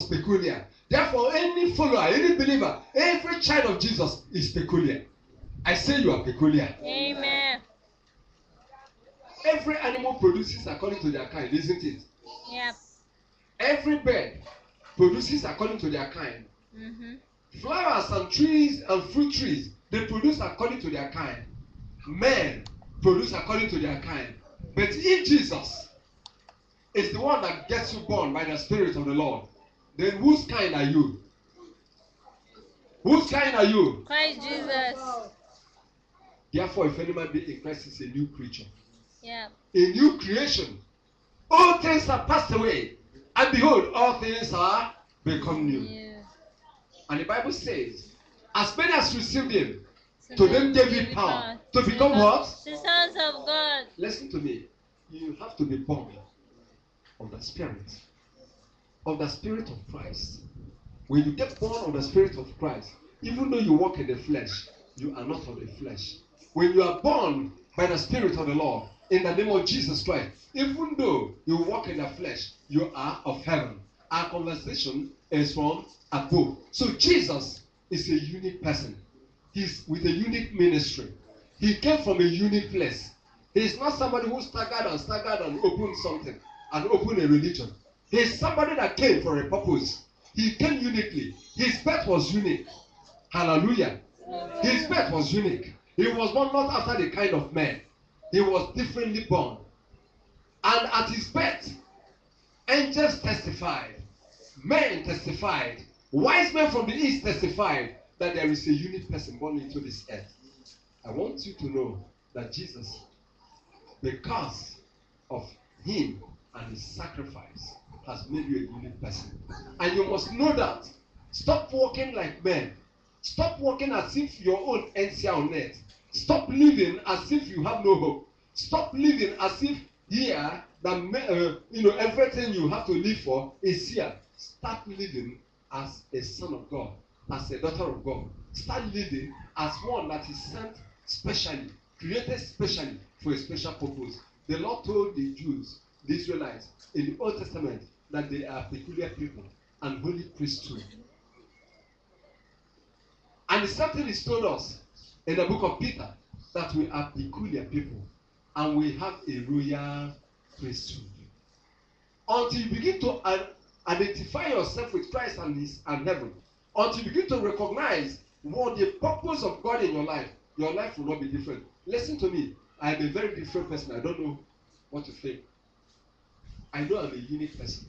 peculiar. Therefore, any follower, any believer, every child of Jesus is peculiar. I say you are peculiar. Amen. Every animal produces according to their kind, isn't it? Yep. Every bird produces according to their kind. Mm-hmm. Flowers and trees and fruit trees, they produce according to their kind. Men produce according to their kind. But if Jesus is the one that gets you born by the Spirit of the Lord, then whose kind are you? Whose kind are you? Christ Jesus. Therefore, if any man be in Christ, is a new creature. Yeah. A new creation. All things are passed away, and behold, all things are become new. Yeah. And the Bible says, as many as received him, to them gave he power to become what? The sons of God. Listen to me. You have to be born of the Spirit. Of the Spirit of Christ. When you get born of the Spirit of Christ, even though you walk in the flesh, you are not of the flesh. When you are born by the Spirit of the Lord, in the name of Jesus Christ, even though you walk in the flesh, you are of heaven. Our conversation is from above. So Jesus is a unique person. He's with a unique ministry. He came from a unique place. He is not somebody who staggered and opened something and opened a religion. He is somebody that came for a purpose. He came uniquely. His birth was unique. Hallelujah. His birth was unique. He was born not after the kind of man. He was differently born. And at his birth, angels testified. Men testified. Wise men from the east testified that there is a unique person born into this earth. I want you to know that Jesus, because of him and his sacrifice, has made you a unique person. And you must know that. Stop walking like men. Stop walking as if your own ends here on earth. Stop living as if you have no hope. Stop living as if here that everything you have to live for is here. Start living as a son of God, as a daughter of God. Start living as one that is sent specially, created specially for a special purpose. The Lord told the Jews, the Israelites, in the Old Testament, that they are peculiar people and holy priesthood. And the same thing is told us in the book of Peter, that we are peculiar people and we have a royal priesthood. Until you begin to identify yourself with Christ and heaven, until you begin to recognize what the purpose of God in your life will not be different. Listen to me. I am a very different person. I don't know what to think. I know I'm a unique person.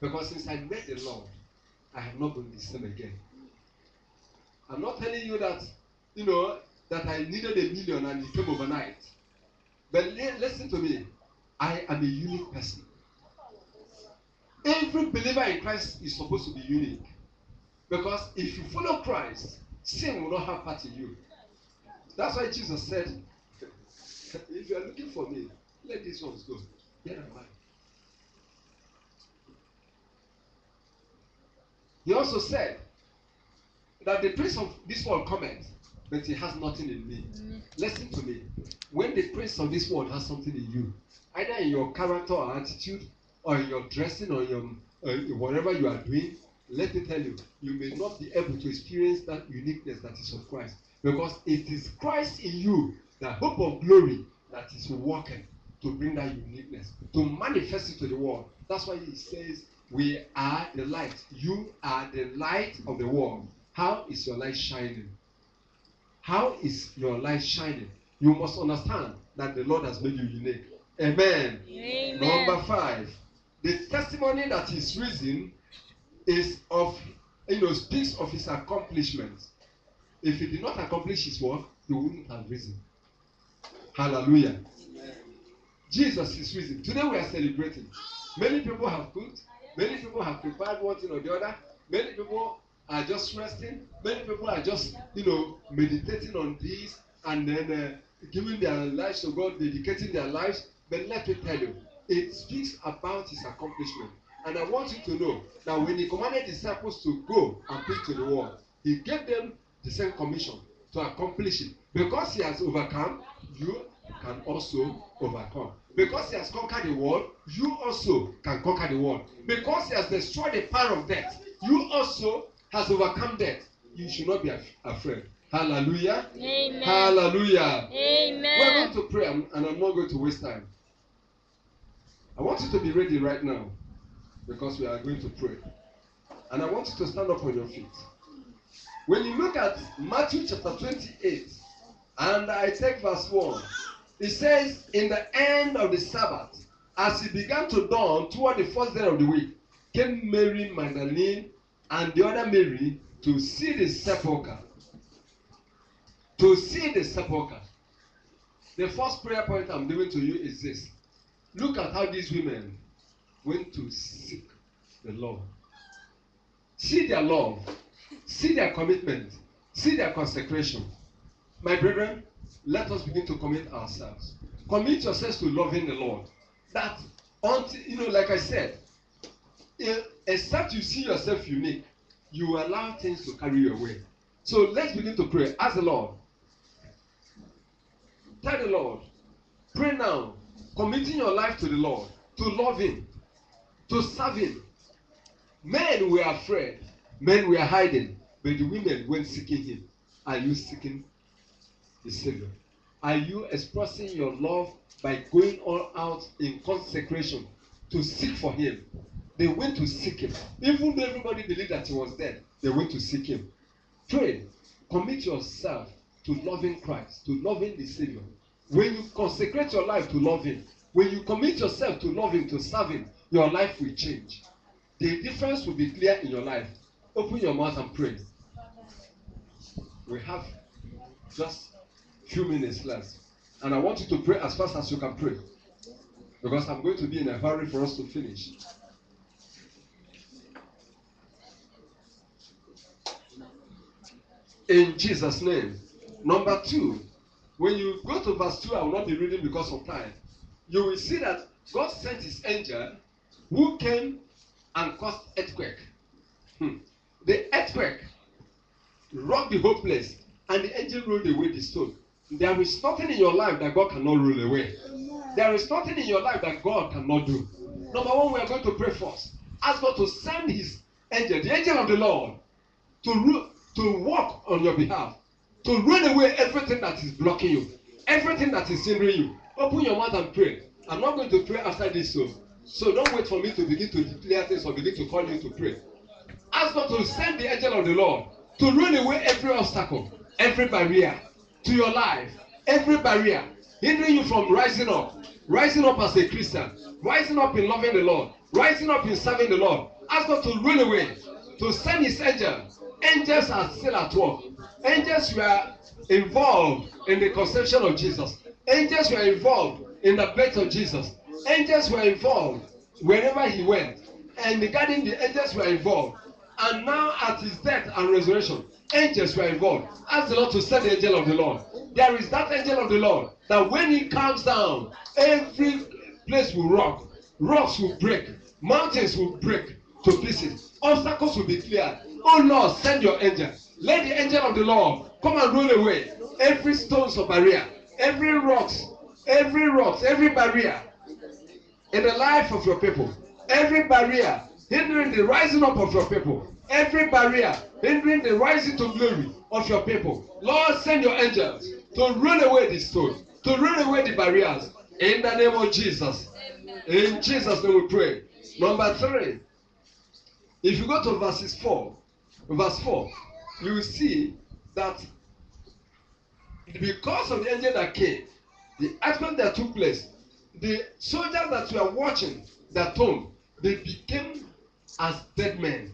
Because since I met the Lord, I have not been the same again. I'm not telling you that, that I needed $1 million and it came overnight. But listen to me. I am a unique person. Every believer in Christ is supposed to be unique. Because if you follow Christ, sin will not have part in you. That's why Jesus said, if you are looking for me, let these ones go. Here am I. He also said that the prince of this world cometh, but he has nothing in me. Listen to me. When the prince of this world has something in you, either in your character or attitude, or in your dressing, or in your whatever you are doing, let me tell you, you may not be able to experience that uniqueness that is of Christ. Because it is Christ in you, the hope of glory, that is working to bring that uniqueness, to manifest it to the world. That's why he says, we are the light. You are the light of the world. How is your light shining? How is your light shining? You must understand that the Lord has made you unique. Amen. Amen. Number 5. The testimony that is risen is of, speaks of his accomplishments. If he did not accomplish his work, he wouldn't have risen. Hallelujah. Amen. Jesus is risen. Today we are celebrating. Many people have cooked. Many people have prepared one thing or the other. Many people are just resting. Many people are just, meditating on this and then giving their lives to God, dedicating their lives. But let me tell you, it speaks about his accomplishment. And I want you to know that when he commanded disciples to go and preach to the world, he gave them the same commission to accomplish it. Because he has overcome, you can also overcome. Because he has conquered the world, you also can conquer the world. Because he has destroyed the power of death, you also has overcome death. You should not be afraid. Hallelujah. Amen. Hallelujah. Amen. We're going to pray, and I'm not going to waste time. I want you to be ready right now because we are going to pray. And I want you to stand up on your feet. When you look at Matthew chapter 28, and I take verse 1, it says, in the end of the Sabbath, as it began to dawn toward the first day of the week, came Mary Magdalene and the other Mary to see the sepulchre. To see the sepulchre. The first prayer point I'm giving to you is this. Look at how these women went to seek the Lord. See their love. See their commitment. See their consecration. My brethren, let us begin to commit ourselves. Commit yourselves to loving the Lord. That, until, like I said, except you see yourself unique, you allow things to carry you away. So let's begin to pray. Ask the Lord. Tell the Lord. Pray now. Committing your life to the Lord. To love Him. To serve Him. Men were afraid. Men were hiding. But the women went seeking Him. Are you seeking the Savior? Are you expressing your love by going all out in consecration to seek for Him? They went to seek Him. Even though everybody believed that He was dead, they went to seek Him. Pray. Commit yourself to loving Christ, to loving the Savior. When you consecrate your life to love Him, when you commit yourself to love Him, to serve Him, your life will change. The difference will be clear in your life. Open your mouth and pray. We have just a few minutes left. And I want you to pray as fast as you can pray. Because I'm going to be in a hurry for us to finish. In Jesus' name. Number 2. When you go to verse 2, I will not be reading because of time. You will see that God sent His angel who came and caused earthquake. The earthquake rocked the whole place, and the angel rolled away the stone. There is nothing in your life that God cannot roll away. There is nothing in your life that God cannot do. Number 1, we are going to pray first. Ask God to send His angel, the angel of the Lord, to walk on your behalf, to roll away everything that is blocking you, everything that is hindering you. Open your mouth and pray. I'm not going to pray after this, so don't wait for me to begin to declare things or begin to call you to pray. Ask God to send the angel of the Lord to roll away every obstacle, every barrier to your life, every barrier hindering you from rising up as a Christian, rising up in loving the Lord, rising up in serving the Lord. Ask God to roll away, to send His angel. Angels are still at work. Angels were involved in the conception of Jesus. Angels were involved in the birth of Jesus. Angels were involved wherever He went. And regarding the angels were involved. And now at His death and resurrection, angels were involved. Ask the Lord to send the angel of the Lord. There is that angel of the Lord that when He comes down, every place will rock. Rocks will break. Mountains will break to pieces. Obstacles will be cleared. Oh Lord, send your angel. Let the angel of the Lord come and roll away every stones of barrier, every rocks, every barrier in the life of your people, every barrier hindering the rising up of your people, every barrier hindering the rising to glory of your people. Lord, send your angels to roll away the stone, to roll away the barriers in the name of Jesus. In Jesus' name we pray. Number 3, if you go to verse 4, you will see that because of the angel that came, the earthquake that took place, the soldiers that were watching the tomb, they became as dead men.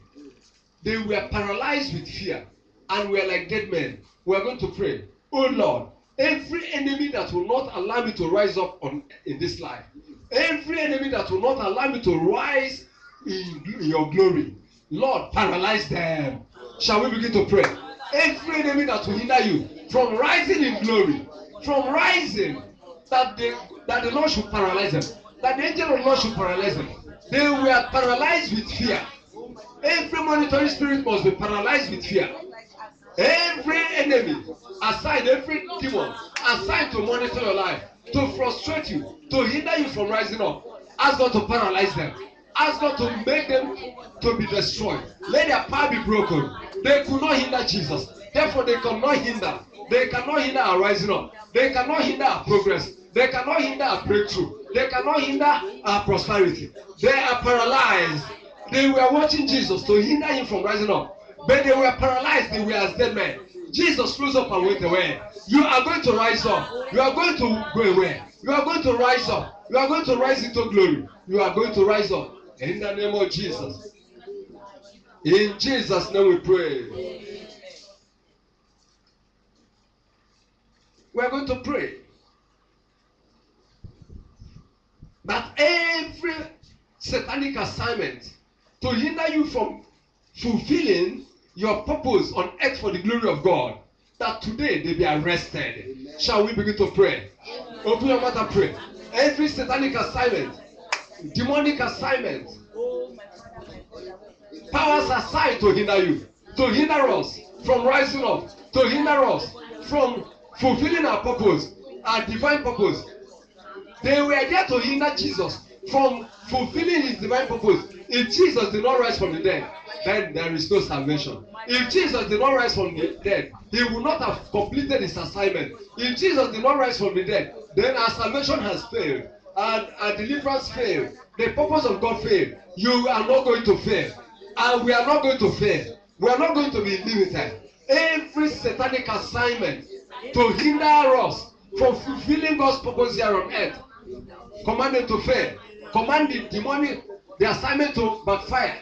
They were paralyzed with fear and were like dead men. We are going to pray. Oh Lord, every enemy that will not allow me to rise up in this life, every enemy that will not allow me to rise in your glory, Lord, paralyze them. Shall we begin to pray? Every enemy that will hinder you from rising in glory, from rising, that the Lord should paralyze them, that the angel of the Lord should paralyze them. They were paralyzed with fear. Every monitoring spirit must be paralyzed with fear. Every enemy, aside every demon, assigned to monitor your life, to frustrate you, to hinder you from rising up. Ask God to paralyze them. Ask God to make them to be destroyed. Let their power be broken. They could not hinder Jesus. Therefore, they cannot hinder. They cannot hinder our rising up. They cannot hinder our progress. They cannot hinder our breakthrough. They cannot hinder our prosperity. They are paralyzed. They were watching Jesus to hinder him from rising up. But they were paralyzed. They were as dead men. Jesus rose up and went away. You are going to rise up. You are going to go away. You are going to rise up. You are going to rise into glory. You are going to rise up. In the name of Jesus. In Jesus' name we pray. We are going to pray that every satanic assignment to hinder you from fulfilling your purpose on earth for the glory of God, that today they be arrested. Amen. Shall we begin to pray? Amen. Open your mouth and pray. Every satanic assignment, demonic assignment, powers assigned to hinder you, to hinder us from rising up, to hinder us from fulfilling our purpose, our divine purpose. They were there to hinder Jesus from fulfilling his divine purpose. If Jesus did not rise from the dead, then there is no salvation. If Jesus did not rise from the dead, he would not have completed his assignment. If Jesus did not rise from the dead, then our salvation has failed, and our deliverance failed. The purpose of God failed. You are not going to fail, and we are not going to fail. We are not going to be limited. Every satanic assignment to hinder us from fulfilling God's purpose here on earth, command it to fail. Command the demonic, the assignment to backfire.